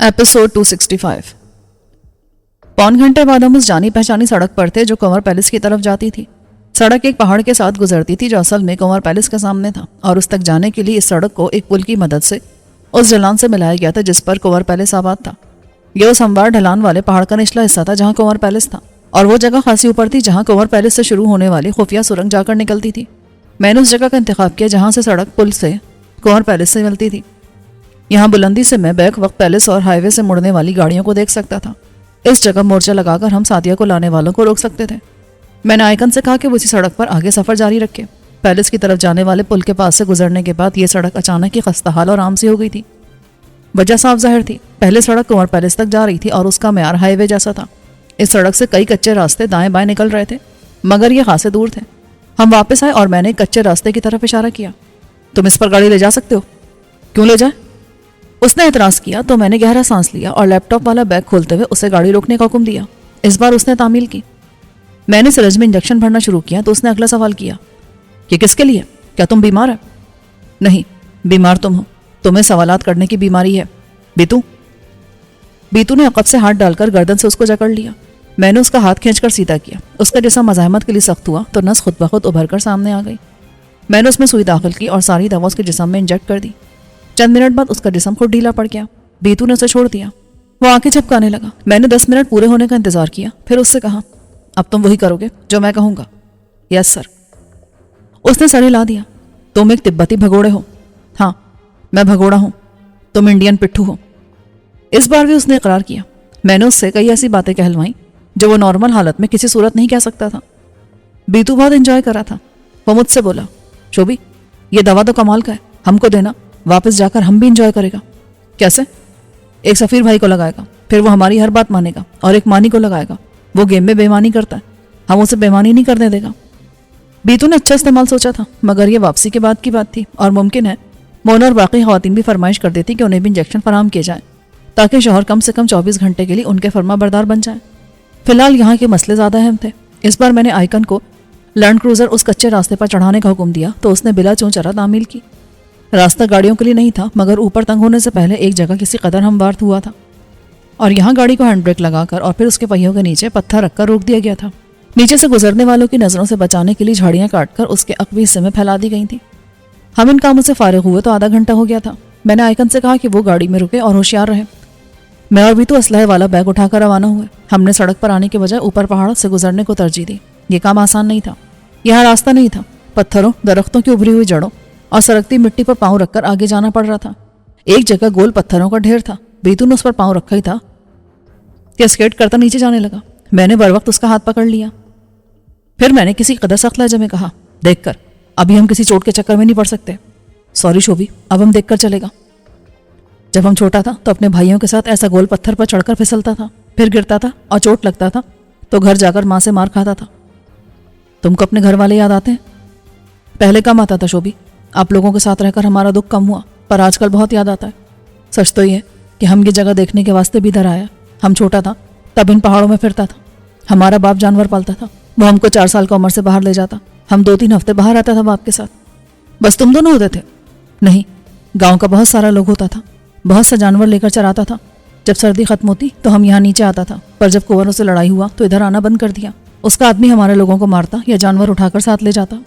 Episode 265। पौन घंटे बाद हम उस जानी पहचानी सड़क पर थे जो कंवर पैलेस की तरफ जाती थी। सड़क एक पहाड़ के साथ गुजरती थी जो असल में कंवर पैलेस के सामने था, और उस तक जाने के लिए इस सड़क को एक पुल की मदद से उस ढलान से मिलाया गया था जिस पर कंवर पैलेस आबाद था। यह उस हमवार ढलान वाले पहाड़ का निचला हिस्सा था जहाँ कंवर पैलेस था, और वो जगह खासी ऊपर थी जहाँ कंवर पैलेस से शुरू होने वाली खुफिया सुरंग जाकर निकलती थी। मैंने उस जगह का इंतखाब किया जहाँ से सड़क पुल से कंवर पैलेस से मिलती थी। यहाँ बुलंदी से मैं बैक वक्त पैलेस और हाईवे से मुड़ने वाली गाड़ियों को देख सकता था। इस जगह मोर्चा लगाकर हम सादिया को लाने वालों को रोक सकते थे। मैंने आइकन से कहा कि वो इसी सड़क पर आगे सफर जारी रखे। पैलेस की तरफ जाने वाले पुल के पास से गुजरने के बाद ये सड़क अचानक ही खस्ताहाल और आम सी हो गई थी। वजह साफ जाहिर थी, पहले सड़क कंवर पैलेस तक जा रही थी और उसका म्यार हाईवे जैसा था। इस सड़क से कई कच्चे रास्ते दाएं बाएं निकल रहे थे, मगर ये खासे दूर थे। हम वापस आए और मैंने एक कच्चे रास्ते की तरफ इशारा किया। तुम इस पर गाड़ी ले जा सकते हो। क्यों ले जाए? उसने एतराज किया तो मैंने गहरा सांस लिया और लैपटॉप वाला बैग खोलते हुए उसे गाड़ी रोकने का हुक्म दिया। इस बार उसने तामील की। मैंने सिरंज में इंजेक्शन भरना शुरू किया तो उसने अगला सवाल किया, ये किसके लिए? क्या तुम बीमार है? नहीं, बीमार तुम हो, तुम्हें सवालात करने की बीमारी है। बीतू ने अकब से हाथ डालकर गर्दन से उसको जकड़ लिया। मैंने उसका हाथ खींचकर सीधा किया। उसका जिस्म मज़ाहमत के लिए सख्त हुआ तो नस खुद ब खुद उभर कर सामने आ गई। मैंने उसमें सुई दाखिल की और सारी दवा उसके जिस्म में इंजेक्ट कर दी। चंद मिनट बाद उसका जिस्म खुद ढीला पड़ गया। बीतू ने उसे छोड़ दिया। वो आंखें झपकाने लगा। मैंने 10 मिनट पूरे होने का इंतजार किया, फिर उससे कहा, अब तुम वही करोगे जो मैं कहूँगा? Yes sir. उसने सर हिला दिया। तुम एक तिब्बती भगोड़े हो। हाँ, मैं भगोड़ा हूँ। तुम इंडियन पिट्ठू हो। इस बार भी उसने इकरार किया। मैंने उससे कई ऐसी बातें कहलवाई जो वो नॉर्मल हालत में किसी सूरत नहीं कह सकता था। बीतू बहुत एंजॉय कर रहा था। वो मुझसे बोला, शोभी, ये दवा तो कमाल का है, हमको देना, वापस जाकर हम भी इंजॉय करेगा। कैसे? एक सफीर भाई को लगाएगा, फिर वो हमारी हर बात मानेगा, और एक मानी को लगाएगा। वो गेम में बेईमानी करता है, हम उसे बेईमानी नहीं करने देगा। बीतू ने अच्छा इस्तेमाल सोचा था, मगर ये वापसी के बाद की बात थी और मुमकिन है मोना और बाकी ख़वातीन भी फरमाइश कर देती कि उन्हें भी इंजेक्शन फराहम किए जाए ताकि शौहर कम से कम 24 घंटे के लिए उनके फरमा बरदार बन जाए। फिलहाल यहाँ के मसले ज़्यादा अहम थे। इस बार मैंने आइकन को लैंड क्रूजर उस कच्चे रास्ते पर चढ़ाने का हुक्म दिया तो उसने बिला चूंचरा तामील की। रास्ता गाड़ियों के लिए नहीं था, मगर ऊपर तंग होने से पहले एक जगह किसी कदर हमवार हुआ था और यहाँ गाड़ी को हैंड ब्रेक लगाकर और फिर उसके पहियों के नीचे पत्थर रखकर रोक दिया गया था। नीचे से गुजरने वालों की नज़रों से बचाने के लिए झाड़ियाँ काटकर उसके अकबी हिस्से में फैला दी गई थी। हम इन कामों से फारिग हुए तो आधा घंटा हो गया था। मैंने आइकन से कहा कि वो गाड़ी में रुके और होशियार रहे। मैं और भी तो असलहे वाला बैग उठाकर रवाना हुए। हमने सड़क पर आने के बजाय ऊपर पहाड़ से गुजरने को तरजीह दी। ये काम आसान नहीं था। यहाँ रास्ता नहीं था। पत्थरों, दरख्तों की उभरी हुई जड़ों और सरकती मिट्टी पर पांव रखकर आगे जाना पड़ रहा था। एक जगह गोल पत्थरों का ढेर था। बीतू ने उस पर पांव रखा ही था कि स्केट करता नीचे जाने लगा। मैंने बर वक्त उसका हाथ पकड़ लिया। फिर मैंने किसी कदर सख्त लहजे में कहा, देखकर अभी हम किसी चोट के चक्कर में नहीं पड़ सकते। सॉरी शोभी, अब हम देखकर चलेगा। जब हम छोटा था तो अपने भाइयों के साथ ऐसा गोल पत्थर पर चढ़कर फिसलता था, फिर गिरता था और चोट लगता था तो घर जाकर माँ से मार खाता था। तुमको अपने घर वाले याद आते हैं? पहले कम आता था शोभी, आप लोगों के साथ रहकर हमारा दुख कम हुआ, पर आजकल बहुत याद आता है। सच तो ये कि हम ये जगह देखने के वास्ते भी इधर आया। हम छोटा था तब इन पहाड़ों में फिरता था। हमारा बाप जानवर पालता था, वो हमको 4 साल की उम्र से बाहर ले जाता। हम 2-3 हफ्ते बाहर आता था बाप के साथ। बस तुम दोनों होते थे? नहीं, गाँव का बहुत सारा लोग होता था। बहुत सा जानवर लेकर चराता था। जब सर्दी खत्म होती तो हम यहाँ नीचे आता था, पर जब कुंवरों से लड़ाई हुआ तो इधर आना बंद कर दिया। उसका आदमी हमारे लोगों को मारता या जानवर उठाकर साथ ले जाता।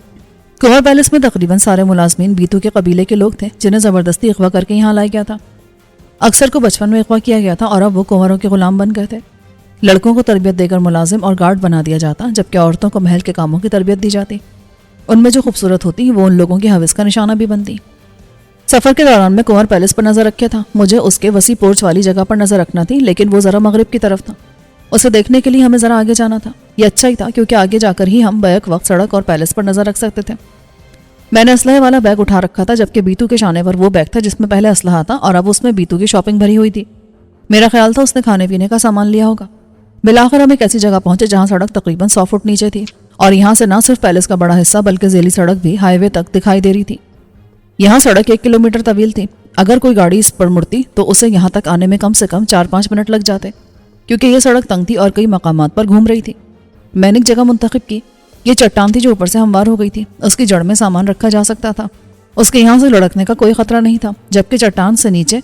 कंवर पैलेस में तकरीबन सारे मुलाजमीन बीतू के कबीले के लोग थे जिन्हें ज़बरदस्ती अगवा करके यहाँ लाया गया था। अक्सर को बचपन में अगवा किया गया था और अब वो कुंवरों के गुलाम बन गए थे। लड़कों को तरबियत देकर मुलाजिम और गार्ड बना दिया जाता, जबकि औरतों को महल के कामों की तरबियत दी जाती। उनमें जो खूबसूरत होती वो उन लोगों की हविस का निशाना भी बनती। सफ़र के दौरान मैं कंवर पैलेस पर नज़र रखे था। मुझे उसके वसी पोर्च वाली जगह पर नज़र रखना थी, लेकिन वो ज़रा मगरिब की तरफ था। उसे देखने के लिए हमें ज़रा आगे जाना था। ये अच्छा ही था क्योंकि आगे जाकर ही हम बैक वक्त सड़क और पैलेस पर नज़र रख सकते थे। मैंने असलहे वाला बैग उठा रखा था, जबकि बीतू के शाने पर वो बैग था जिसमें पहले असलहा था और अब उसमें बीतू की शॉपिंग भरी हुई थी। मेरा ख्याल था उसने खाने पीने का सामान लिया होगा। बिलाखिर हम एक ऐसी जगह पहुंचे जहाँ सड़क तकरीबन 100 फुट नीचे थी और यहाँ से न सिर्फ पैलेस का बड़ा हिस्सा बल्कि ज़ेली सड़क भी हाईवे तक दिखाई दे रही थी। यहाँ सड़क 1 किलोमीटर तवील थी। अगर कोई गाड़ी इस पर मुड़ती तो उसे यहाँ तक आने में कम से कम 4-5 मिनट लग जाते, क्योंकि ये सड़क तंग थी और कई मकामात पर घूम रही थी। मैंने एक जगह मुंतखब की। ये चट्टान थी जो ऊपर से हमवार हो गई थी। उसकी जड़ में सामान रखा जा सकता था। उसके यहाँ से लुढ़कने का कोई खतरा नहीं था, जबकि चट्टान से नीचे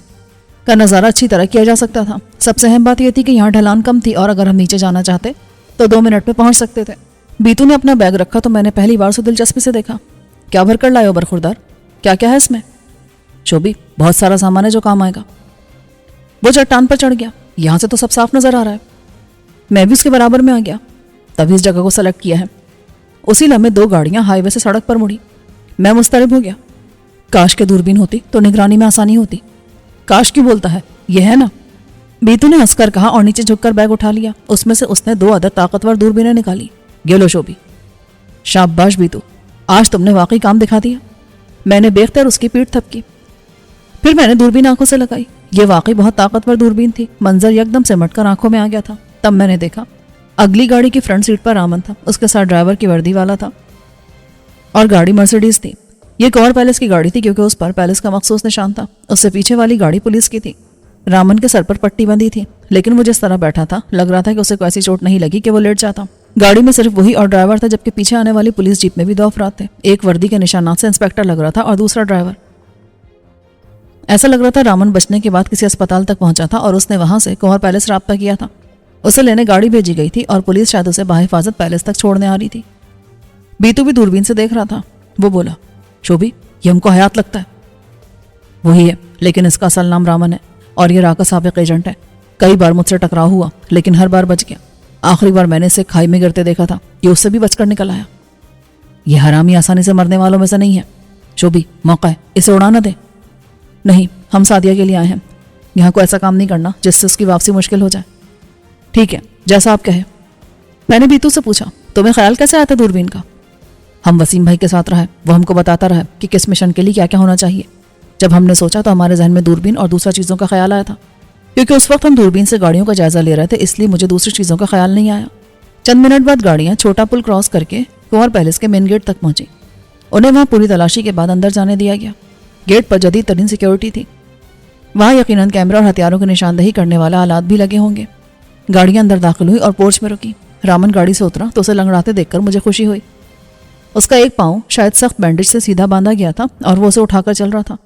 کا نظارہ اچھی طرح کیا جا سکتا تھا۔ سب سے اہم بات یہ تھی کہ یہاں ڈھلان کم تھی اور اگر ہم نیچے جانا چاہتے تو 2 منٹ میں پہنچ سکتے تھے۔ بیتو نے اپنا بیگ رکھا تو میں نے پہلی بار اسے دلچسپی سے دیکھا۔ کیا بھر کر لائے ہو برخوردار؟ کیا کیا ہے اس میں؟ شوبی، بہت سارا سامان ہے جو کام آئے گا۔ وہ چٹان پر چڑھ گیا۔ یہاں سے تو سب صاف نظر آ رہا ہے۔ میں بھی اس کے برابر میں آ گیا، تبھی اس جگہ کو سلیکٹ کیا ہے۔ اسی لمحے 2 گاڑیاں ہائی وے سے سڑک پر مڑی۔ میں مضطرب ہو گیا۔ کاش کے دوربین ہوتی تو نگرانی میں آسانی ہوتی۔ کاش کیوں بولتا ہے، یہ ہے نا؟ بیتو نے ہنس کر کہا اور نیچے جھک کر بیگ اٹھا لیا۔ اس میں سے اس نے 2 عدد طاقتور دوربینیں نکالی۔ یہ لو شوبی۔ شاباش بیتو، آج تم نے واقعی کام دکھا دیا۔ میں نے بے اختیار اس کی پیٹھ تھپکی۔ پھر میں نے دوربین آنکھوں سے لگائی۔ یہ واقعی بہت طاقتور دوربین تھی۔ منظر یکدم سمٹ کر آنکھوں میں آ گیا تھا۔ تب میں نے دیکھا اگلی گاڑی کی فرنٹ سیٹ پر رامن تھا۔ اس کے ساتھ ڈرائیور کی وردی والا تھا اور گاڑی مرسیڈیز تھی۔ یہ کنور پیلس کی گاڑی تھی کیونکہ اس پر پیلس کا مخصوص نشان تھا۔ اس سے پیچھے والی گاڑی پولیس کی تھی۔ رامن کے سر پر پٹی بندھی تھی، لیکن وہ جس طرح بیٹھا تھا لگ رہا تھا کہ اسے کوئی ایسی چوٹ نہیں لگی کہ وہ لیٹ جاتا۔ گاڑی میں صرف وہی اور ڈرائیور تھا، جبکہ پیچھے آنے والی پولیس جیپ میں بھی 2 افراد تھے۔ ایک وردی کے نشانات سے انسپیکٹر لگ رہا تھا اور دوسرا ڈرائیور۔ ایسا لگ رہا تھا رامن بچنے کے بعد کسی اسپتال تک پہنچا تھا اور اس نے وہاں سے کنور پیلس رابطہ کیا تھا۔ اسے لینے گاڑی بھیجی گئی تھی اور پولیس شاید اسے بحفاظت پیلس تک چھوڑنے آ رہی تھی۔ بیتو بھی دوربین سے دیکھ رہا تھا۔ وہ بولا، شوبی، یہ ہم کو حیات لگتا ہے۔ وہی ہے، لیکن اس کا اصل نام رامن ہے اور یہ راہ کا سابق ایجنٹ ہے۔ کئی بار مجھ سے ٹکراؤ ہوا لیکن ہر بار بچ گیا۔ آخری بار میں نے اسے کھائی میں گرتے دیکھا تھا، یہ اس سے بھی بچ کر نکل آیا۔ یہ حرامی آسانی سے مرنے والوں میں سے نہیں ہے۔ شوبی، موقع ہے، اسے اڑانا دے۔ نہیں، ہم سعدیہ کے لیے آئے ہیں۔ یہاں کو ایسا کام نہیں کرنا جس سے اس کی واپسی مشکل ہو جائے۔ ٹھیک ہے، جیسا آپ کہیں۔ میں نے بیتو سے پوچھا، تمہیں خیال کیسے آتا دوربین کا؟ ہم وسیم بھائی کے ساتھ رہے، وہ ہم کو بتاتا رہا کہ کس مشن کے لیے کیا کیا ہونا چاہیے۔ جب ہم نے سوچا تو ہمارے ذہن میں دوربین اور دوسرا چیزوں کا خیال آیا تھا، کیونکہ اس وقت ہم دوربین سے گاڑیوں کا جائزہ لے رہے تھے، اس لیے مجھے دوسری چیزوں کا خیال نہیں آیا۔ چند منٹ بعد گاڑیاں چھوٹا پل کراس کر کے کنور پیلس کے مین گیٹ تک پہنچی۔ انہیں وہاں پوری تلاشی کے بعد اندر جانے دیا گیا۔ گیٹ پر جدید ترین سیکیورٹی تھی۔ وہاں یقیناً کیمرہ اور ہتھیاروں کی نشاندہی کرنے والا آلات بھی لگے ہوں گے۔ گاڑیاں اندر داخل ہوئی اور پورچ میں رکی۔ رامن گاڑی سے اترا تو اسے لنگڑاتے دیکھ کر مجھے خوشی ہوئی۔ اس کا ایک پاؤں شاید سخت بینڈیج سے سیدھا باندھا گیا تھا اور وہ اسے اٹھا کر چل رہا تھا۔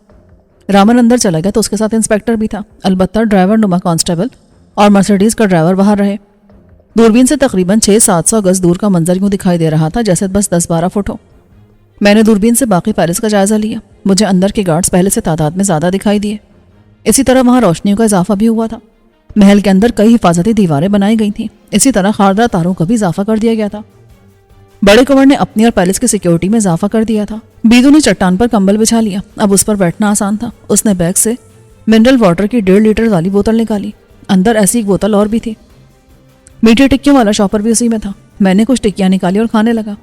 رامن اندر چلا گیا تو اس کے ساتھ انسپیکٹر بھی تھا، البتہ ڈرائیور نما کانسٹیبل اور مرسیڈیز کا ڈرائیور باہر رہے۔ دوربین سے تقریباً 600-700 گز دور کا منظر یوں دکھائی دے رہا تھا جیسے بس 10-12 فٹ ہو۔ میں نے دوربین سے باقی پیلس کا جائزہ لیا۔ مجھے اندر کے گارڈز پہلے سے تعداد میں زیادہ دکھائی دیے۔ اسی طرح وہاں روشنیوں کا اضافہ بھی ہوا تھا۔ محل کے اندر کئی حفاظتی دیواریں بنائی گئی تھیں۔ اسی طرح خاردار تاروں کا بھی اضافہ کر دیا گیا تھا۔ بڑے کنور نے اپنی اور پیلس کی سیکیورٹی میں اضافہ کر دیا تھا۔ بیدو نے چٹان پر کمبل بچھا لیا، اب اس پر بیٹھنا آسان تھا۔ اس نے بیگ سے منرل واٹر کی 1.5 لیٹر والی بوتل نکالی۔ اندر ایسی ایک بوتل اور بھی تھی۔ میٹھی ٹکیوں والا شاپر بھی اسی میں تھا۔ میں نے کچھ ٹکیاں نکالی اور کھانے لگا۔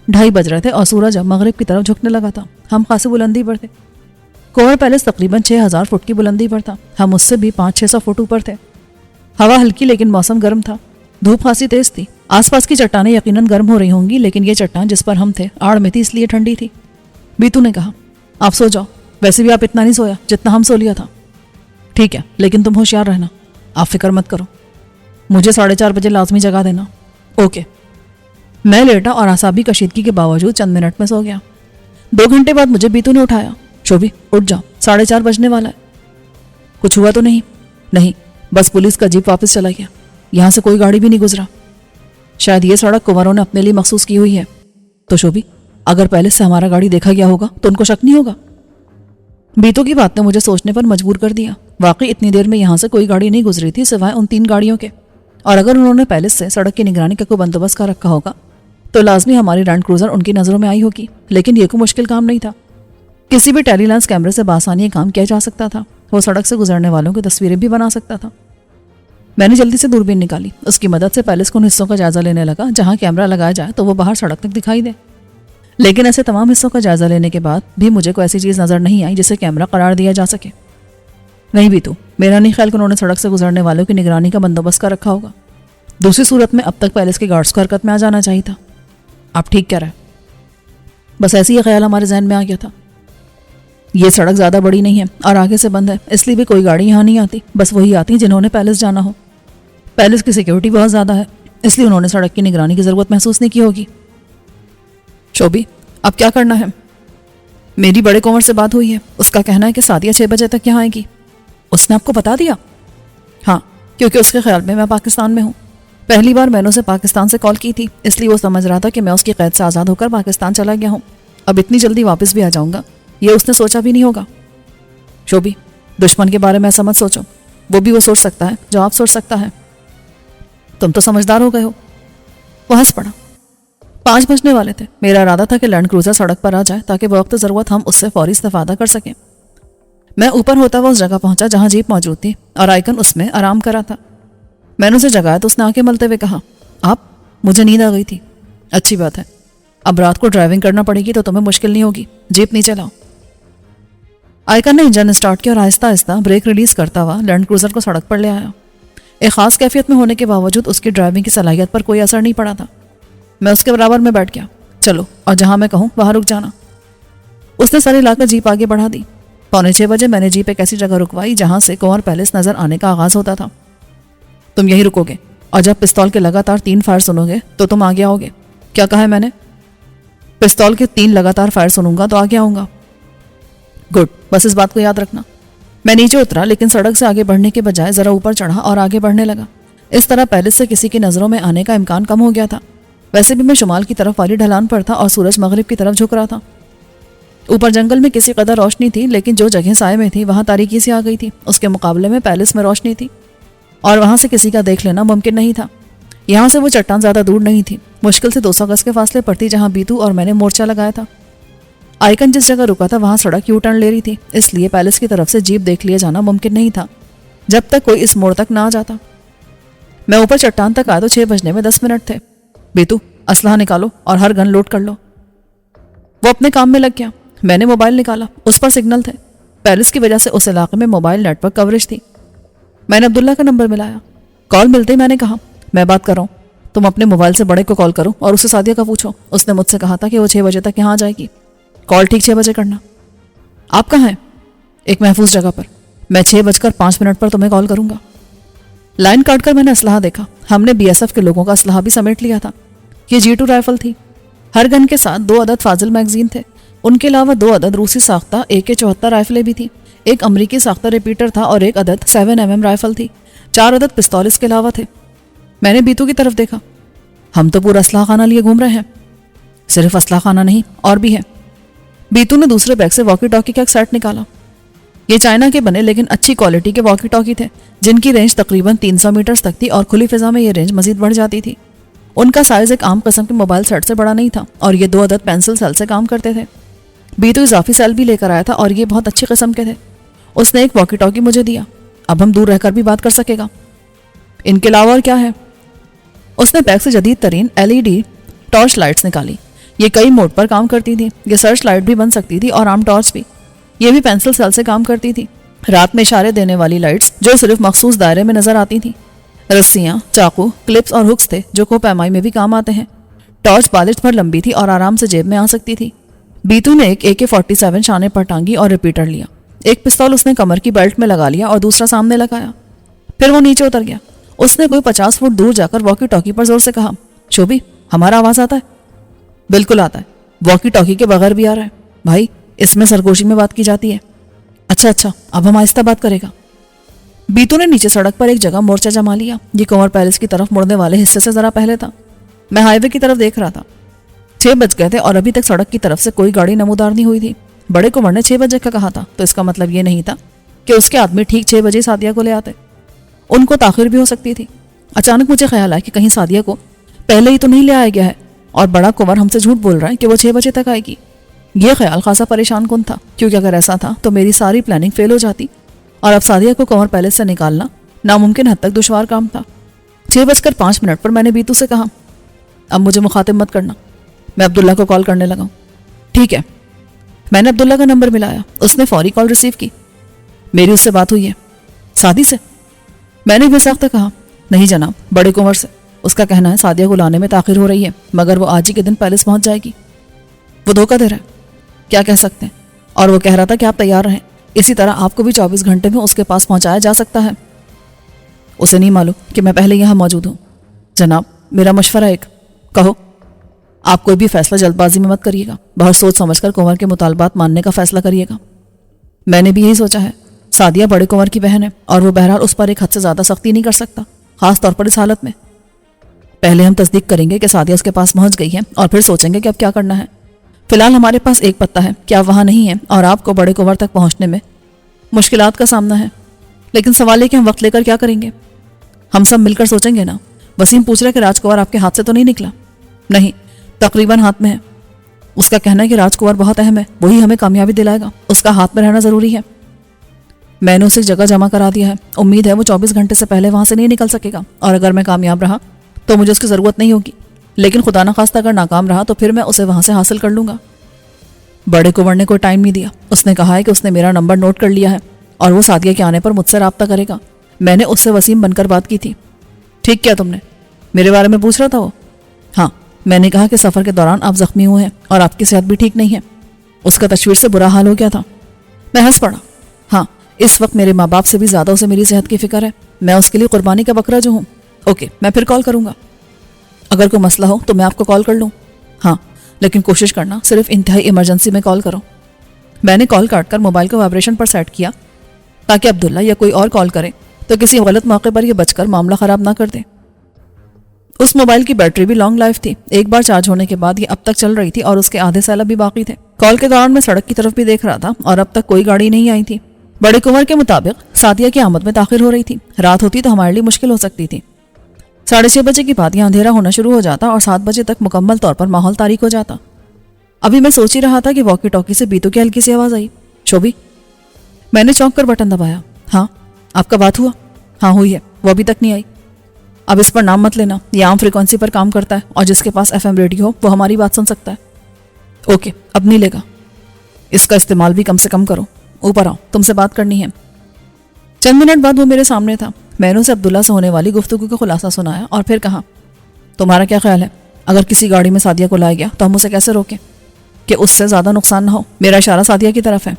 2:30 بج رہے تھے اور سورج اب مغرب کی طرف جھکنے لگا تھا۔ ہم خاصی بلندی پر تھے۔ کنور پیلس تقریباً 6000 فٹ کی بلندی پر تھا۔ ہم اس سے بھی 500-600 فٹ اوپر تھے۔ ہوا ہلکی لیکن موسم گرم تھا۔ دھوپ خاصی تیز تھی۔ آس پاس کی چٹانیں یقیناً گرم ہو رہی ہوں گی، لیکن یہ چٹان جس پر ہم تھے آڑ میں تھی، اس لیے ٹھنڈی تھی۔ بیتو نے کہا، آپ سو جاؤ، ویسے بھی آپ اتنا نہیں سویا جتنا ہم سو لیا تھا۔ ٹھیک ہے، لیکن تم ہوشیار رہنا، آپ فکر مت کرو۔ مجھے 4:30 بجے لازمی جگا دینا۔ اوکے۔ میں لیٹا اور اعصابی کشیدگی کے باوجود چند منٹ میں سو گیا۔ 2 گھنٹے بعد مجھے بیتو نے اٹھایا۔ شوبی، اٹھ جاؤ، 4:30 بجنے والا ہے۔ کچھ ہوا تو نہیں؟ نہیں، بس پولیس کا جیپ واپس چلا گیا۔ یہاں سے کوئی گاڑی بھی نہیں گزرا۔ شاید یہ سڑک کنوروں نے اپنے لیے مخصوص کی ہوئی ہے۔ تو شوبی، اگر پہلے سے ہمارا گاڑی دیکھا گیا ہوگا تو ان کو شک نہیں ہوگا؟ بیتو کی بات نے مجھے سوچنے پر مجبور کر دیا۔ واقعی اتنی دیر میں یہاں سے کوئی گاڑی نہیں گزری تھی سوائے ان 3 گاڑیوں کے، اور اگر انہوں نے پہلے سے سڑک کی نگرانی کا کوئی بندوبست کر رکھا ہوگا تو لازمی ہماری لینڈ کروزر ان کی نظروں میں آئی ہوگی۔ لیکن یہ کوئی مشکل کام نہیں تھا۔ کسی بھی ٹیلی لینس کیمرے سے بآسانی کام کیا جا سکتا تھا۔ وہ سڑک سے گزرنے والوں کی تصویریں بھی بنا سکتا تھا۔ میں نے جلدی سے دوربین نکالی۔ اس کی مدد سے پیلس کے ان حصوں کا جائزہ لینے لگا جہاں کیمرہ لگایا جائے تو وہ باہر سڑک تک دکھائی دے۔ لیکن ایسے تمام حصوں کا جائزہ لینے کے بعد بھی مجھے کوئی ایسی چیز نظر نہیں آئی جسے کیمرہ قرار دیا جا سکے۔ نہیں بیتو، میرا نہیں خیال کہ انہوں نے سڑک سے گزرنے والوں کی نگرانی کا بندوبست کر رکھا ہوگا۔ دوسری صورت میں اب تک پیلس کے گارڈز کو حرکت میں آ جانا چاہیے تھا۔ آپ ٹھیک کہہ رہے ہیں، بس ایسی یہ خیال ہمارے ذہن میں آ گیا تھا۔ یہ سڑک زیادہ بڑی نہیں ہے اور آگے سے بند ہے، اس لیے بھی کوئی گاڑی یہاں نہیں آتی، بس وہی آتی جنہوں نے پیلس جانا ہو۔ پیلس کی سیکیورٹی بہت زیادہ ہے، اس لیے انہوں نے سڑک کی نگرانی کی ضرورت محسوس نہیں کی ہوگی۔ شوبی، اب کیا کرنا ہے؟ میری بڑے کنور سے بات ہوئی ہے، اس کا کہنا ہے کہ سعدیہ 6 بجے تک یہاں آئے گی۔ اس نے آپ کو بتا دیا؟ ہاں، کیونکہ اس کے خیال میں پاکستان میں ہوں. پہلی بار میں نے اسے پاکستان سے کال کی تھی، اس لیے وہ سمجھ رہا تھا کہ میں اس کی قید سے آزاد ہو کر پاکستان چلا گیا ہوں. اب اتنی جلدی واپس بھی آ جاؤں گا یہ اس نے سوچا بھی نہیں ہوگا. شوبی، دشمن کے بارے میں ایسا مت سوچو، وہ بھی وہ سوچ سکتا ہے جو آپ سوچ سکتا ہے. تم تو سمجھدار ہو گئے ہو. وہ ہنس پڑا. 5 بجنے والے تھے. میرا ارادہ تھا کہ لینڈ کروزر سڑک پر آ جائے تاکہ وقت ضرورت ہم اس سے فوری استفادہ کر سکیں. میں اوپر ہوتا ہوا اس جگہ پہنچا جہاں جیپ موجود تھی اور آئیکن اس میں آرام کرا تھا. میں نے اسے جگایا تو اس نے آنکھیں ملتے ہوئے کہا، آپ؟ مجھے نیند آ گئی تھی. اچھی بات ہے، اب رات کو ڈرائیونگ کرنا پڑے گی تو تمہیں مشکل نہیں ہوگی. جیپ نیچے لاؤ. آئیکن نے انجن اسٹارٹ کیا اور آہستہ آہستہ بریک ریلیز کرتا ہوا لینڈ کروزر کو سڑک پر لے آیا. ایک خاص کیفیت میں ہونے کے باوجود اس کی ڈرائیونگ کی صلاحیت پر کوئی اثر نہیں پڑا تھا. میں اس کے برابر میں بیٹھ گیا. چلو، اور جہاں میں کہوں وہاں رک جانا. اس نے سر ہلا کر جیپ آگے بڑھا دی. 6:45 بجے میں نے جیپ ایک ایسی جگہ رکوائی جہاں سے کنور پیلس نظر آنے کا آغاز ہوتا تھا. تم یہی رکو گے اور جب پستول کے لگاتار 3 فائر سنو گے تو تم آگے آؤ گے. کیا کہا ہے میں نے؟ پستول کے 3 لگاتار فائر سنوں گا تو آگے آؤں گا. گڈ، بس اس بات کو یاد رکھنا. میں نیچے اترا لیکن سڑک سے آگے بڑھنے کے بجائے ذرا اوپر چڑھا اور آگے بڑھنے لگا. اس طرح پیلس سے کسی کی نظروں میں آنے کا امکان کم ہو گیا تھا. ویسے بھی میں شمال کی طرف والی ڈھلان پر تھا اور سورج مغرب کی طرف جھک رہا تھا. اوپر جنگل میں کسی قدر روشنی تھی لیکن جو جگہ سائے میں تھی وہاں تاریکی سی آ گئی تھی. اس کے مقابلے میں پیلس میں روشنی تھی اور وہاں سے کسی کا دیکھ لینا ممکن نہیں تھا. یہاں سے وہ چٹان زیادہ دور نہیں تھی، مشکل سے 200 گز کے فاصلے پر تھی جہاں بیتو اور میں نے مورچہ لگایا تھا. آئیکن جس جگہ رکا تھا وہاں سڑک یو ٹرن لے رہی تھی، اس لیے پیلس کی طرف سے جیپ دیکھ لیا جانا ممکن نہیں تھا جب تک کوئی اس موڑ تک نہ آ جاتا. میں اوپر چٹان تک آیا تو 6 بجنے میں 10 منٹ تھے. بیتو، اسلحہ نکالو اور ہر گن لوڈ کر لو. وہ اپنے کام میں لگ گیا. میں نے موبائل نکالا، اس پر سگنل تھے. پیلس کی وجہ سے اس علاقے میں موبائل نیٹ ورک کوریج تھی. میں نے عبداللہ کا نمبر ملایا. کال ملتے ہی میں نے کہا، میں بات کر رہا ہوں، تم اپنے موبائل سے بڑے کو کال کرو اور اسے سعدیہ کا پوچھو. اس نے مجھ سے کہا تھا کہ وہ 6 بجے تک یہاں آ جائے گی. کال ٹھیک 6 بجے کرنا. آپ کہاں ہیں؟ ایک محفوظ جگہ پر. میں 6:05 پر تمہیں کال کروں گا. لائن کاٹ کر میں نے اسلحہ دیکھا. ہم نے BSF کے لوگوں کا اسلحہ بھی سمیٹ لیا تھا. یہ G2 رائفل تھی. ہر گن کے ساتھ 2 عدد فاضل میگزین تھے. ان کے علاوہ 2 عدد روسی ساختہ AK-74 رائفلیں بھی تھیں. ایک امریکی ساختہ ریپیٹر تھا اور ایک عدد 7mm رائفل تھی. 4 عدد پستول اس کے علاوہ تھے. میں نے بیتو کی طرف دیکھا. ہم تو پورا اسلحہ خانہ لیے گھوم رہے ہیں. صرف اسلحہ خانہ نہیں، اور بھی ہے. بیتو نے دوسرے بیگ سے واکی ٹاکی کا ایک سیٹ نکالا. یہ چائنا کے بنے لیکن اچھی کوالٹی کے واکی ٹاکی تھے جن کی رینج تقریباً 300 میٹرز تک تھی اور کھلی فضا میں یہ رینج مزید بڑھ جاتی تھی. ان کا سائز ایک عام قسم کے موبائل سیٹ سے بڑا نہیں تھا اور یہ 2 عدد پینسل سیل سے کام کرتے تھے. بیتو اضافی سیل بھی لے کر آیا تھا اور یہ بہت اچھی قسم کے تھے. اس نے ایک واکی ٹاکی مجھے دیا. اب ہم دور رہ کر بھی بات کر سکے گا. ان کے علاوہ اور کیا ہے؟ اس نے بیگ سے جدید ترین LED ٹارچ لائٹس نکالی. یہ کئی موڈ پر کام کرتی تھی. یہ سرچ لائٹ بھی بن سکتی تھی اور عام ٹارچ بھی. یہ بھی پینسل سیل سے کام کرتی تھی. رات میں اشارے دینے والی لائٹس جو صرف مخصوص دائرے میں نظر آتی تھیں. رسیاں، چاقو، کلپس اور ہکس تھے جو کو پیمائی میں بھی کام آتے ہیں. ٹارچ بالشت بھر لمبی تھی اور آرام سے جیب میں آ سکتی تھی. بیتو نے ایک AK-47 شانے پر ٹانگی اور ریپیٹر لیا. ایک پستول اس نے کمر کی بیلٹ میں لگا لیا اور دوسرا سامنے لگایا. پھر وہ نیچے اتر گیا. اس نے کوئی 50 فٹ دور جا کر واکی ٹاکی پر زور سے کہا، شوبی، ہمارا آواز آتا ہے؟ بالکل آتا ہے. واکی ٹاکی کے بغیر بھی آ رہا ہے. بھائی، اس میں سرگوشی میں بات کی جاتی ہے. اچھا، اب ہم آہستہ بات کرے گا. بیتو نے نیچے سڑک پر ایک جگہ مورچہ جما لیا. یہ کنور پیلس کی طرف مڑنے والے حصے سے ذرا پہلے تھا. میں ہائی وے کی طرف دیکھ رہا تھا. 6 بج گئے تھے اور ابھی تک سڑک کی طرف سے کوئی گاڑی نمودار نہیں ہوئی تھی. بڑے کنور نے 6 بجے کا کہا تھا تو اس کا مطلب یہ نہیں تھا کہ اس کے آدمی ٹھیک 6 بجے سعدیہ کو لے آتے. ان کو تاخیر بھی ہو سکتی تھی. اچانک مجھے خیال آیا کہ کہیں سعدیہ کو پہلے ہی تو نہیں لے آیا گیا ہے اور بڑا کنور ہم سے جھوٹ بول رہا ہے کہ وہ 6 بجے تک آئے گی. یہ خیال خاصا پریشان کن تھا کیونکہ اگر ایسا تھا تو میری ساری پلاننگ فیل ہو جاتی اور اب سعدیہ کو کنور پیلس سے نکالنا ناممکن حد تک دشوار کام تھا. 6:05 پر میں نے بیتو سے کہا، اب مجھے مخاطب مت کرنا، میں عبداللہ کو کال کرنے لگا ہوں. ٹھیک ہے. میں نے عبداللہ کا نمبر ملایا. اس نے فوری کال ریسیو کی. میری اس سے بات ہوئی ہے. سعدی سے؟ میں نے بے ساختہ کہا، نہیں جناب، بڑے کنور سے. اس کا کہنا ہے سعدیہ کو لانے میں تاخیر ہو رہی ہے مگر وہ آج ہی کے دن پیلس پہنچ جائے گی. وہ دھوکہ دے رہا ہے. کیا کہہ سکتے ہیں. اور وہ کہہ رہا تھا کہ آپ تیار رہیں، اسی طرح آپ کو بھی 24 گھنٹے میں اس کے پاس پہنچایا جا سکتا ہے. اسے نہیں معلوم کہ میں پہلے یہاں موجود ہوں. جناب، میرا مشورہ ایک. کہو. آپ کوئی بھی فیصلہ جلد بازی میں مت کریے گا. بہت سوچ سمجھ کر کنور کے مطالبات ماننے کا فیصلہ کریے گا. میں نے بھی یہی سوچا ہے. सादिया बड़े कुंवर की बहन है और वो बहरहाल उस पर एक हद से ज़्यादा सख्ती नहीं कर सकता, खास तौर पर इस हालत में। पहले हम तस्दीक करेंगे कि सादिया उसके पास पहुंच गई है और फिर सोचेंगे कि अब क्या करना है। फिलहाल हमारे पास एक पत्ता है कि आप वहाँ नहीं हैं और आपको बड़े कुंवर तक पहुँचने में मुश्किलात का सामना है। लेकिन सवाल है कि हम वक्त लेकर क्या करेंगे। हम सब मिलकर सोचेंगे ना। वसीम पूछ रहा है कि राजकुंवर आपके हाथ से तो नहीं निकला? नहीं, तकरीबन हाथ में है। उसका कहना है कि राजकुंवर बहुत अहम है, वही हमें कामयाबी दिलाएगा, उसका हाथ में रहना ज़रूरी है। मैंने उसे जगह जमा करा दिया है, उम्मीद है वो 24 घंटे से पहले वहाँ से नहीं निकल सकेगा, और अगर मैं कामयाब रहा तो मुझे उसकी ज़रूरत नहीं होगी, लेकिन खुदा न खास्ता अगर नाकाम रहा तो फिर मैं उसे वहाँ से हासिल कर लूँगा। बड़े कुंवर ने कोई टाइम नहीं दिया। उसने कहा है कि उसने मेरा नंबर नोट कर लिया है और वो सादिया के आने पर मुझसे रब्ता करेगा। मैंने उससे वसीम बनकर बात की थी। ठीक किया तुमने, मेरे बारे में पूछ रहा था वो? हाँ, मैंने कहा कि सफ़र के दौरान आप ज़ख्मी हुए हैं और आपकी सेहत भी ठीक नहीं है। उसका तशवीर से बुरा हाल हो गया था। मैं हंस पड़ा। हाँ, इस वक्त मेरे माँ बाप से भी ज़्यादा उसे मेरी सेहत की फ़िक्र है। मैं उसके लिए कुर्बानी का बकरा जो हूँ। ओके, मैं फिर कॉल करूँगा। अगर कोई मसला हो तो मैं आपको कॉल कर लूँ? हाँ, लेकिन कोशिश करना सिर्फ इंतहाई इमरजेंसी में कॉल करो। मैंने कॉल काट कर मोबाइल को वाइब्रेशन पर सेट किया ताकि अब्दुल्ला या कोई और कॉल करे तो किसी गलत मौके पर यह बचकर मामला ख़राब ना कर दे। उस मोबाइल की बैटरी भी लॉन्ग लाइफ थी। एक बार चार्ज होने के बाद ये अब तक चल रही थी और उसके आधे सैलब भी बाकी थे। कॉल के दौरान मैं सड़क की तरफ भी देख रहा था और अब तक कोई गाड़ी नहीं आई थी। बड़े कुंवर के मुताबिक सादिया की आमद में ताखिर हो रही थी। रात होती तो हमारे लिए मुश्किल हो सकती थी। 6:30 बजे के बाद यहाँ अंधेरा होना शुरू हो जाता और 7 बजे तक मुकम्मल तौर पर माहौल तारीक हो जाता। अभी मैं सोच ही रहा था कि वॉकी टॉकी से बीतू की हल्की सी आवाज़ आई, शोभी। मैंने चौंक कर बटन दबाया। हाँ, आपका बात हुआ? हाँ हुई है, वो अभी तक नहीं आई। अब इस पर नाम मत लेना, ये आम फ्रिक्वेंसी पर काम करता है और जिसके पास FM रेडियो हो वो हमारी बात सुन सकता है। ओके, अब नहीं लेगा। इसका इस्तेमाल भी कम से कम करो। ऊपर आओ, तुमसे बात करनी है। चंद मिनट बाद वो मेरे सामने था। मैंने उसे अब्दुल्ला से होने वाली गुफ्तगू का खुलासा सुनाया और फिर कहा, तुम्हारा क्या ख्याल है, अगर किसी गाड़ी में सादिया को लाया गया तो हम उसे कैसे रोकें कि उससे ज़्यादा नुकसान ना हो? मेरा इशारा सादिया की तरफ है।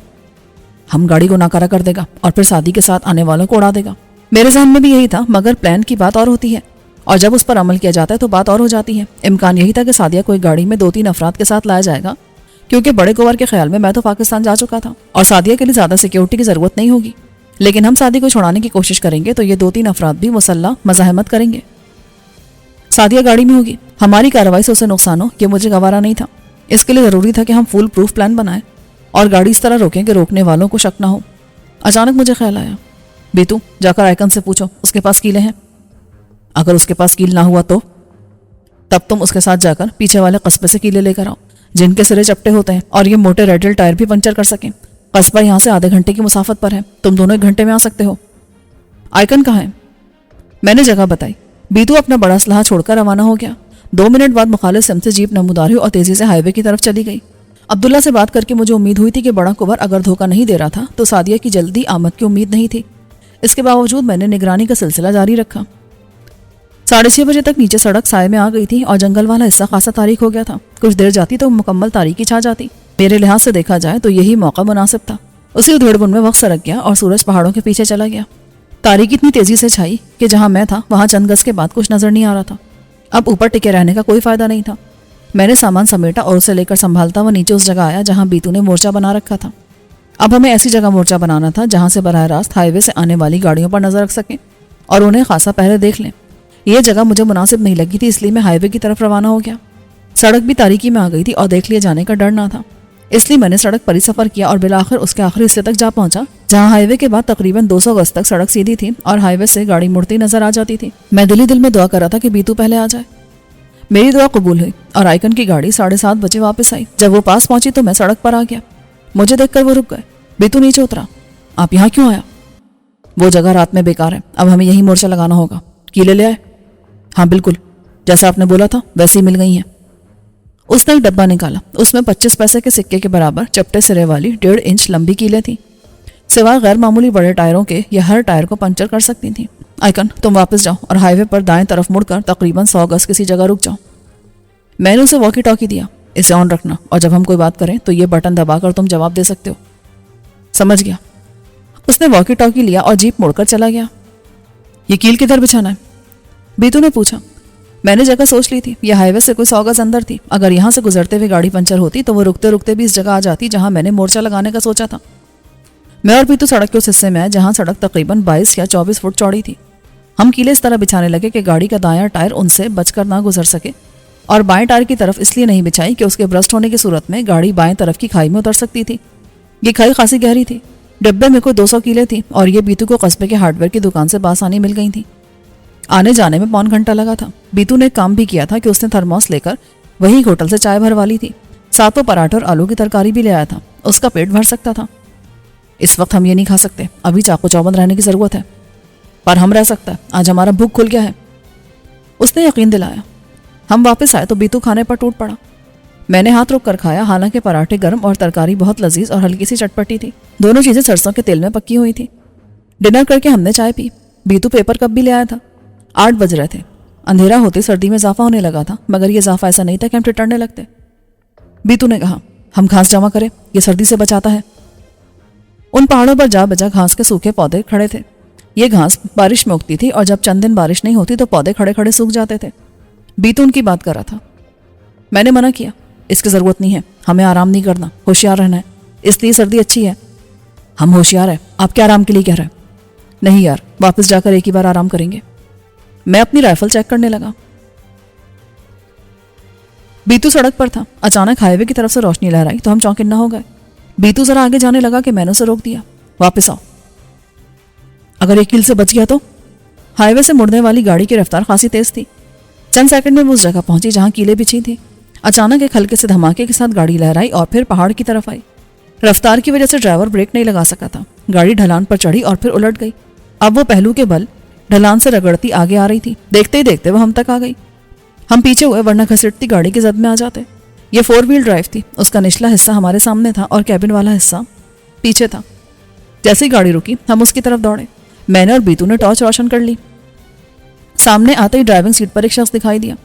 हम गाड़ी को नाकारा कर देगा और फिर सादी के साथ आने वालों को उड़ा देगा। मेरे जहन में भी यही था, मगर प्लान की बात और होती है और जब उस पर अमल किया जाता है तो बात और हो जाती है। इम्कान यही था कि सादिया को एक गाड़ी में 2-3 अफराद के साथ लाया जाएगा, क्योंकि बड़े कुंवर के ख्याल में मैं तो पाकिस्तान जा चुका था और सादिया के लिए ज़्यादा सिक्योरिटी की ज़रूरत नहीं होगी। लेकिन हम सादी को छुड़ाने की कोशिश करेंगे तो ये 2-3 अफराद भी मुसल्ला मज़ाहमत करेंगे। सादिया गाड़ी में होगी, हमारी कार्रवाई से उसे नुकसान हो ये मुझे गवारा नहीं था। इसके लिए ज़रूरी था कि हम फुल प्रूफ प्लान बनाएं और गाड़ी इस तरह रोकें कि रोकने वालों को शक ना हो। अचानक मुझे ख्याल आया, बीतू जाकर आइकन से पूछो उसके पास कीलें हैं। अगर उसके पास कील ना हुआ तो? तब तुम उसके साथ जाकर पीछे वाले कस्बे से कीले लेकर आओ, जिनके सिरे चपटे होते हैं और ये मोटे रेडल टायर भी पंचर कर सकें। कस्बा यहाँ से आधे घंटे की मुसाफत पर है, तुम दोनों 1 घंटे में आ सकते हो। आइकन कहाँ है? मैंने जगह बताई। बीतू अपना बड़ा असलहा छोड़कर रवाना हो गया। 2 मिनट बाद मुखालिफ सिमत से जीप नमूदार हुई और तेजी से हाईवे की तरफ चली गई। अब्दुल्ला से बात करके मुझे उम्मीद हुई थी कि बड़ा कुंवर अगर धोखा नहीं दे रहा था तो सादिया की जल्दी आमद की उम्मीद नहीं थी। इसके बावजूद मैंने निगरानी का सिलसिला जारी रखा। 6:30 बजे तक नीचे सड़क साए में आ गई थी और जंगल वाला हिस्सा खासा तारीख हो गया था। कुछ देर जाती तो मुकम्मल तारीकी छा जाती। मेरे लिहाज से देखा जाए तो यही मौका मुनासिब था। उसी उधेड़बुन में वक्त सरक गया और सूरज पहाड़ों के पीछे चला गया। तारीकी इतनी तेजी से छाई कि जहां मैं था वहां चंद गज के बाद कुछ नजर नहीं आ रहा था। अब ऊपर टिके रहने का कोई फायदा नहीं था। मैंने सामान समेटा और उसे लेकर संभालता हुआ नीचे उस जगह आया जहां बीतू ने मोर्चा बना रखा था। अब हमें ऐसी जगह मोर्चा बनाना था जहां से बराह रास्त हाईवे से आने वाली गाड़ियों पर नजर रख सकें और उन्हें खासा पहले देख लें। यह जगह मुझे मुनासिब नहीं लगी थी, इसलिए मैं हाईवे की तरफ रवाना हो गया। सड़क भी तारीकी में आ गई थी और देख लिए जाने का डर ना था, इसलिए मैंने सड़क पर ही सफर किया और बिलाखिर उसके आखिरी हिस्से तक जा पहुंचा, जहां हाईवे के बाद तकरीबन 200 गज तक सड़क सीधी थी और हाईवे से गाड़ी मुड़ती नजर आ जाती थी। मैं दिल ही दिल में दुआ कर रहा था कि बीतू पहले आ जाए। मेरी दुआ कबूल हुई और आइकन की गाड़ी 7:30 बजे वापस आई। जब वो पास पहुंची तो मैं सड़क पर आ गया। मुझे देखकर वो रुक गए। बीतू नीचे उतरा। आप यहाँ क्यों आया? वो जगह रात में बेकार है, अब हमें यही मोर्चा लगाना होगा। कीले ले आए? हाँ बिल्कुल, जैसा आपने बोला था वैसे ही मिल गई हैं। उसने एक डब्बा निकाला। उसमें 25 पैसे के सिक्के के बराबर चपटे सिरे वाली 1.5 इंच लंबी कीलें थी। सिवाय गैर मामूली बड़े टायरों के यह हर टायर को पंचर कर सकती थी। आइकन तुम वापस जाओ और हाईवे पर दाएं तरफ मुड़कर तकरीबन 100 गज किसी जगह रुक जाओ। मैंने उसे वॉकी टॉकी दिया। इसे ऑन रखना और जब हम कोई बात करें तो ये बटन दबाकर तुम जवाब दे सकते हो। समझ गया। उसने वॉकी टॉकी लिया और जीप मुड़कर चला गया। ये कील किधर बिछाना है? बीतू ने पूछा। मैंने जगह सोच ली थी। यह हाईवे से कोई 100 गज अंदर थी। अगर यहाँ से गुजरते हुए गाड़ी पंचर होती तो वो रुकते रुकते भी इस जगह आ जाती जहां मैंने मोर्चा लगाने का सोचा था। मैं और बीतू सड़क के उस हिस्से में आए जहां सड़क तकरीबन 22 या 24 फुट चौड़ी थी। हम कीले इस तरह बिछाने लगे कि गाड़ी का दायां टायर उनसे बचकर ना गुजर सके, और बाएं टायर की तरफ इसलिए नहीं बिछाई कि उसके ब्रस्ट होने की सूरत में गाड़ी बाएं तरफ की खाई में उतर सकती थी। ये खाई खासी गहरी थी। डिब्बे में कोई 200 कीले थी और ये बीतू को कस्बे के हार्डवेयर की दुकान से बासानी मिल गई थी। आने जाने में पौन घंटा लगा था। बीतू ने एक काम भी किया था कि उसने थर्मोस लेकर वही होटल से चाय भरवा ली थी। साथ वो पराठे और आलू की तरकारी भी ले आया था। उसका पेट भर सकता था। इस वक्त हम ये नहीं खा सकते, अभी चाकू चौबंद रहने की जरूरत है, पर हम रह सकता है, आज हमारा भूख खुल गया है, उसने यकीन दिलाया। हम वापस आए तो बीतू खाने पर टूट पड़ा। मैंने हाथ रोक कर खाया, हालांकि पराठे गर्म और तरकारी बहुत लजीज और हल्की सी चटपटी थी। दोनों चीजें सरसों के तेल में पक्की हुई थी। डिनर करके हमने चाय पी। बीतू पेपर कप भी ले आया था। 8 बज रहे थे। अंधेरा होते सर्दी में इजाफा होने लगा था, मगर यह इजाफा ऐसा नहीं था कि हम ठिठुरने लगते। बीतू ने कहा, हम घास जमा करें, यह सर्दी से बचाता है। उन पहाड़ों पर जा बजा घास के सूखे पौधे खड़े थे। ये घास बारिश में उगती थी और जब चंद दिन बारिश नहीं होती तो पौधे खड़े खड़े सूख जाते थे। बीतू उनकी बात कर रहा था। मैंने मना किया, इसकी जरूरत नहीं है, हमें आराम नहीं करना, होशियार रहना है, इसलिए सर्दी अच्छी है। हम होशियार है, आप क्या आराम के लिए कह रहे हैं? नहीं यार, वापस जाकर एक ही बार आराम करेंगे। मैं अपनी राइफल चेक करने लगा। बीतू सड़क पर था। अचानक हाईवे की तरफ से रोशनी लहराई तो हम चौंकिन्ना हो गए। बीतू जरा आगे जाने लगा कि मैंने उसे रोक दिया। वापस आओ, अगर एक कील से बच गया तो? हाईवे से मुड़ने वाली गाड़ी की रफ्तार खासी तेज थी। चंद सेकंड में वो उस जगह पहुंची जहां कीलें बिछी थी। अचानक एक हल्के से धमाके के साथ गाड़ी लहराई और फिर पहाड़ की तरफ आई। रफ्तार की वजह से ड्राइवर ब्रेक नहीं लगा सका था। गाड़ी ढलान पर चढ़ी और फिर उलट गई। अब वो पहलू के बल ढलान से रगड़ती आगे आ रही थी। देखते ही देखते वो हम तक आ गई। हम पीछे हुए, वरना घसीटती गाड़ी की जद में आ जाते। ये 4 व्हील ड्राइव थी। उसका निचला हिस्सा हमारे सामने था और कैबिन वाला हिस्सा पीछे था। जैसे ही गाड़ी रुकी हम उसकी तरफ दौड़े। मैंने और बीतू ने टॉर्च रोशन कर ली। सामने आते ही ड्राइविंग सीट पर एक शख्स दिखाई दिया।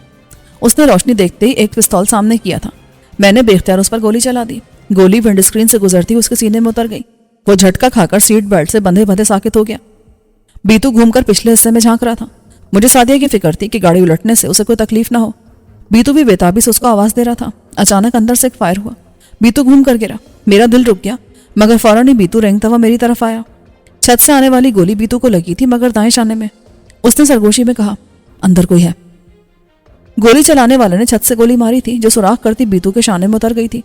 उसने रोशनी देखते ही एक पिस्तौल सामने किया था। मैंने बेख्तियार उस पर गोली चला दी। गोली विंड स्क्रीन से गुजरती उसके सीने में उतर गई। वो झटका खाकर सीट बेल्ट से बंधे बंधे साकित हो गया। बीतू घूमकर पिछले हिस्से में झांक रहा था। मुझे सादिया की फिक्र थी कि गाड़ी उलटने से उसे कोई तकलीफ ना हो। बीतू भी बेताबी से उसको आवाज दे रहा था। अचानक अंदर से एक फायर हुआ। बीतू घूम कर गिरा। मेरा दिल रुक गया, मगर फौरन ही बीतू रेंगता हुआ मेरी तरफ आया। छत से आने वाली गोली बीतू को लगी थी, मगर दाएं शाने में। उसने सरगोशी में कहा, अंदर कोई है। गोली चलाने वाले ने छत से गोली मारी थी, जो सुराख करती बीतू के शाने में उतर गई थी।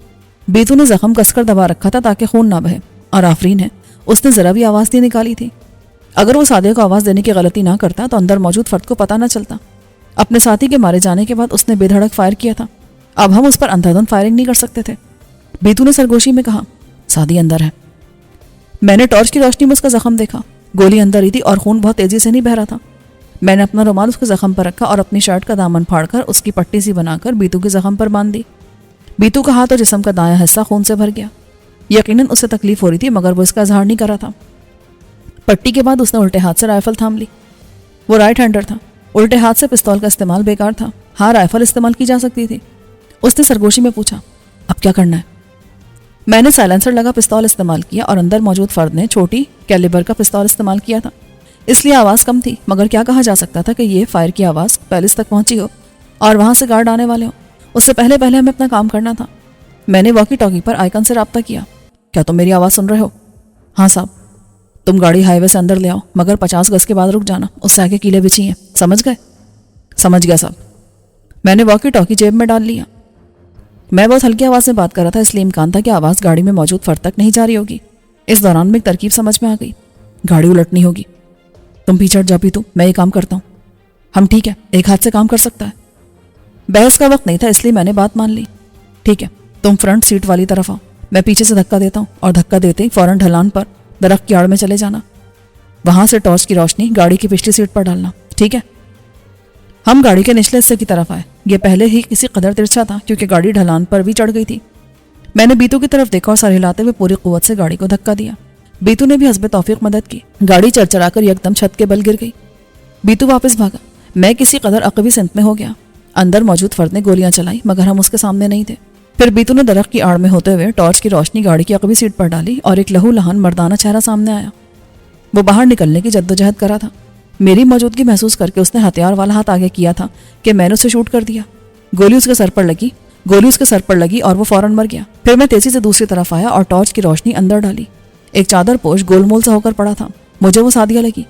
बीतू ने जख्म कसकर दबा रखा था ताकि खून ना बहे, और आफरीन है, उसने जरा भी आवाज नहीं निकाली थी। अगर वो सादिया को आवाज देने की गलती ना करता तो अंदर मौजूद फर्द को पता ना चलता। अपने साथी के मारे जाने के बाद उसने बेधड़क फायर किया था। अब हम उस पर अंधाधुंध फायरिंग नहीं कर सकते थे। बीतू ने सरगोशी में कहा, सादिया अंदर है। मैंने टॉर्च की रोशनी में उसका जख्म देखा। गोली अंदर ही थी और खून बहुत तेजी से नहीं बह रहा था। मैंने अपना रुमाल उसके जख्म पर रखा और अपनी शर्ट का दामन फाड़कर उसकी पट्टी सी बनाकर बीतू के जख्म पर बांध दी। बीतू का हाथ और जिस्म का दायां हिस्सा खून से भर गया। यकीनन उसे तकलीफ हो रही थी, मगर वो इसका इजहार नहीं कर रहा था। पट्टी के बाद उसने उल्टे हाथ से राइफल थाम ली। वो राइट हैंडर था। उल्टे हाथ से पिस्तौल का इस्तेमाल बेकार था। हाँ, राइफल इस्तेमाल की जा सकती थी। उसने सरगोशी में पूछा, अब क्या करना है? मैंने साइलेंसर लगा पिस्तौल इस्तेमाल किया और अंदर मौजूद फर्द ने छोटी कैलिबर का पिस्तौल इस्तेमाल किया था, इसलिए आवाज़ कम थी। मगर क्या कहा जा सकता था कि ये फायर की आवाज़ पैलेस तक पहुंची हो और वहां से गार्ड आने वाले हो। उससे पहले पहले हमें अपना काम करना था। मैंने वॉकी टॉकी पर आइकन से रब्ता किया। क्या तुम मेरी आवाज़ सुन रहे हो? हाँ साहब। तुम गाड़ी हाईवे से अंदर ले आओ, मगर 50 गज के बाद रुक जाना, उससे आगे कीले बिछी हैं, समझ गए? समझ गया साहब। मैंने वॉकी टॉकी जेब में डाल लिया। मैं बहुत हल्की आवाज़ में बात कर रहा था, इसलिए इम्कान था कि आवाज़ गाड़ी में मौजूद फर्द तक नहीं जा रही होगी। इस दौरान में एक तरकीब समझ में आ गई। गाड़ी उलटनी होगी। तुम पीछे हट जा पीतू, मैं ये काम करता हूँ। हम ठीक है, एक हाथ से काम कर सकता है। बहस का वक्त नहीं था, इसलिए मैंने बात मान ली। ठीक है, तुम फ्रंट सीट वाली तरफ आओ, मैं पीछे से धक्का देता हूँ, और धक्का देते ही फौरन ढलान पर दरख्त की आड़ में चले जाना। वहां से टॉर्च की रोशनी गाड़ी की पिछली सीट पर डालना, ठीक है? हम गाड़ी के निचले हिस्से की तरफ आए। ये पहले ही किसी कदर तिरछा था, क्योंकि गाड़ी ढलान पर भी चढ़ गई थी। मैंने बीतू की तरफ देखा और सर हिलाते हुए पूरी कुव्वत से गाड़ी को धक्का दिया। बीतू ने भी हस्बे तौफीक मदद की। गाड़ी चरचराकर एकदम छत के बल गिर गई। बीतू वापस भागा। मैं किसी कदर अकबी सिमत में हो गया। अंदर मौजूद फर्द ने गोलियां चलाई, मगर हम उसके सामने नहीं थे। फिर बीतू ने दरख्त की आड़ में होते हुए टॉर्च की रोशनी गाड़ी की अकबी सीट पर डाली और एक लहू लहान मर्दाना चेहरा सामने आया। वो बाहर निकलने की जद्दोजहद कर रहा था। मेरी मौजूदगी महसूस करके उसने हथियार वाला हाथ आगे किया था कि मैंने उसे शूट कर दिया। गोली उसके सर पर लगी और वो फौरन मर गया। फिर मैं तेजी से दूसरी तरफ आया और टॉर्च की रोशनी अंदर डाली। ایک چادر پوش گول مول سا ہو کر پڑا تھا. مجھے وہ سعدیہ لگی.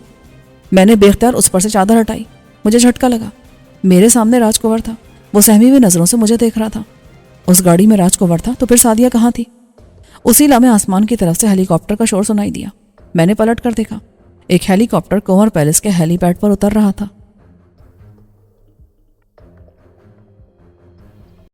میں نے بے اختیار اس پر سے چادر ہٹائی. مجھے جھٹکا لگا. میرے سامنے راج کنور تھا. وہ سہمی ہوئی نظروں سے مجھے دیکھ رہا تھا. اس گاڑی میں راج کنور تھا تو پھر سعدیہ کہاں تھی؟ اسی لمحے آسمان کی طرف سے ہیلی کاپٹر کا شور سنائی دیا. میں نے پلٹ کر دیکھا. ایک ہیلی کاپٹر کنور پیلس کے ہیلی پیڈ پر اتر رہا تھا.